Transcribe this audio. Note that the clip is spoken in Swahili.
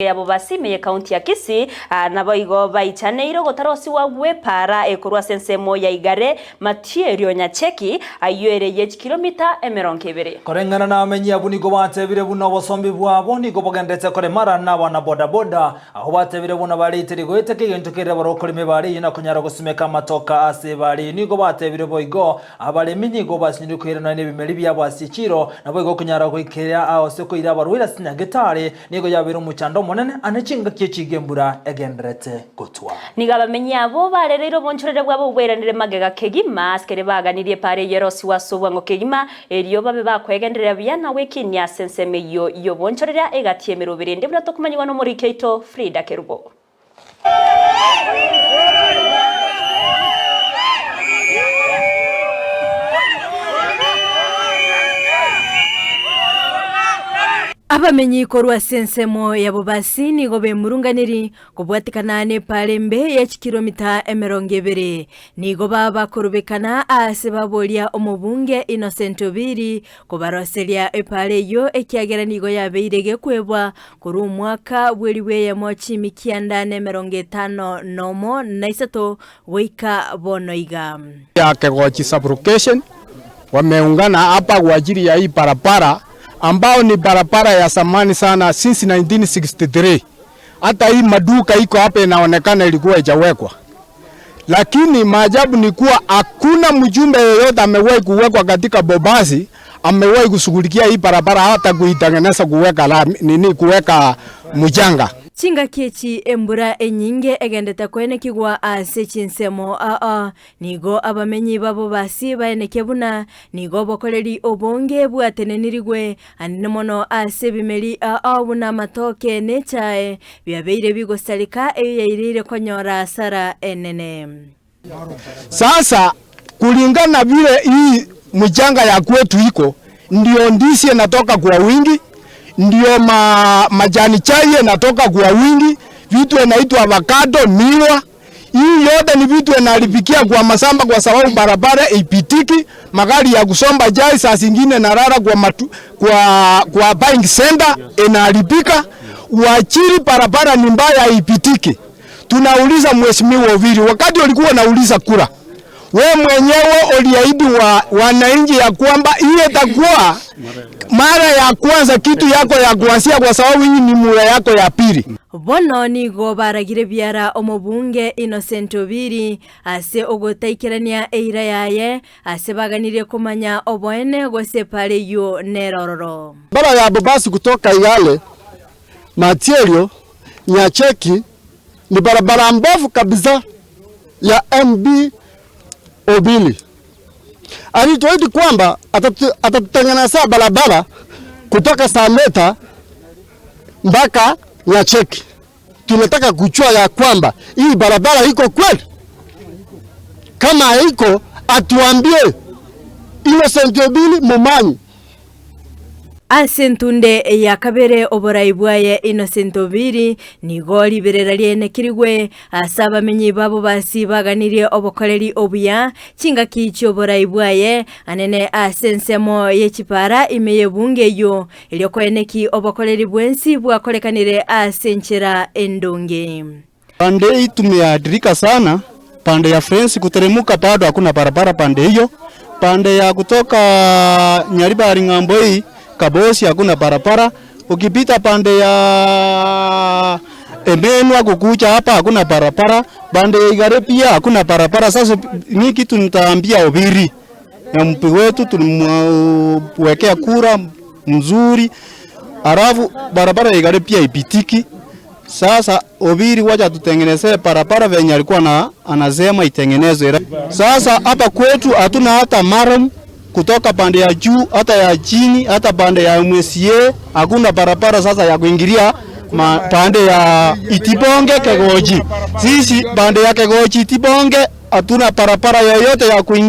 yabo basime ya kaunti ya Kisii nabo igo baichaneiro gutarosi wa gwepara ekorwa sensemo ya igare Matierio Nyacheki ayuereye kilomita 200 korengana na amenyi abunigo batebire buno bosombi bwabo nigo bogendetse kore mara n'abana boda boda aho batebire buno bari itirigo itekegento kere barokora imibare yina kunyara gusumeka matoka ase bari nigo batebire boigo abale minyigo basinyiri kwirana n'ibimeri byabo asikiro nabo igo kunyara kwikera aho se koira barwira sinyagetare nigo yabira umuchando monene anachinga kichigembura egendrete gotwa niga bamenyi abo barerero bonchorere bwabo bweranire magega kegima askere baganirie pare yerosi wasobwa ngo kegima eriyo babe bakwegenderera byana wekinya senseme yo bonchorera egatiemero birende burato kumanywa no muri Keito Frida Kerubo abamenyi korwa sensemo yabo basi nigo bemurunganiri kubwatikana ne palembe ya kilomita 200 nigo baba korubekana ase babolia omubunge Innocent Obiri kubaroselia epale yo ekiagera nigo yabeirege kwebwa kuri umwaka bweliwe ya mochi mikianda 50 nomo naisato weika bonoiga ya Kegochi sublocation wameungana hapa kwa ajili ya hii barabara ambao ni barabara ya zamani sana since 1963. Hata hii maduka iko hapa inaonekana ilikuwa haijawekwa. Lakini maajabu ni kuwa hakuna mjumbe yeyote amewahi kuwekwa katika Bobasi amewahi kushughulikia hii barabara hata kuitengeneza kuweka mjanga. Chinga kechi embura enyinge egendeta kwene kigwa ase chinsemo nigo abamenyi babo basi baeneke buna nigo bokoleri obonge bwatenenirigwe anene mono ase bimeri buna matoke nechae byabeire bigosalika eyairire konyora asara enene. Sasa kulingana vile hii mjanga ya kwetu iko ndio ndisi inatoka kwa wingi, ndio majani chai yanatoka kwa wingi, vitu inaitwa avocado, miwa. Hii yote ni vitu yanalipikia kwa masamba kwa sababu barabara ipitiki, magari ya kusomba chai saa zingine narara kwa buying center inalipika. Uachiri barabara ni mbaya ipitiki. Tunauliza Mheshimiwa Obiri, wakati ulikuwa unauliza kura, wewe mwenyewe uliahidi wananchi ya kwamba ile itakuwa mara ya kwanza kitu yako ya kuanzia kwa sababu hii ni mura yako ya pili. Bono nigo baragire byara omubunge Innocent Obiri ase ogotaikirania eira yaye ase baganire kumanya oboene gose pale yo nerororo. Bara ya Bobasi kutoka Igale Matierio Nyacheki ni barabara mbovu kabisa ya MB Obili. Alituahidi kwamba atatutengenezea barabara kutoka Sameta mpaka Nyacheki. Tunataka kujua ya kwamba hii barabara iko kweli. Kama haiko atuambie. Innocent Obili mumanyi. Asentunde ya kabere oboraibwaye Innocent Obiri nigo liberera liene kirigwe asaba menyi babo basi baganirie obokoleri obuya chinga kicho oboraibwaye anene asensemo yechipara imeye bunge yo ilioko eneki obokoleri bwensi bwakolekanire asenchera endonge. Pande hii tumeadirika sana, pande ya Friends kuteremuka bado hakuna barabara pande hiyo, pande ya kutoka Nyaribari ngambo hii Kabosi hakuna barabara, ukipita pande ya Ebenwa kukucha hapa hakuna barabara, pande ya Igare pia hakuna barabara. Sasa ni kitu nitaambia Obiri na mpi wetu tumwekea kura mzuri, alafu barabara ya Igare pia ipitiki. Sasa Obiri wacha tutengenezee barabara venye alikuwa anasema itengenezwe. Sasa hapa kwetu hatuna hata maram kutoka pande ya juu hata ya chini hata pande ya MCA hakuna barabara sasa ya kuingilia pande ya Itibonge Kegochi. Sisi pande ya Kegochi Itibonge hatuna barabara yoyote ya kuingia.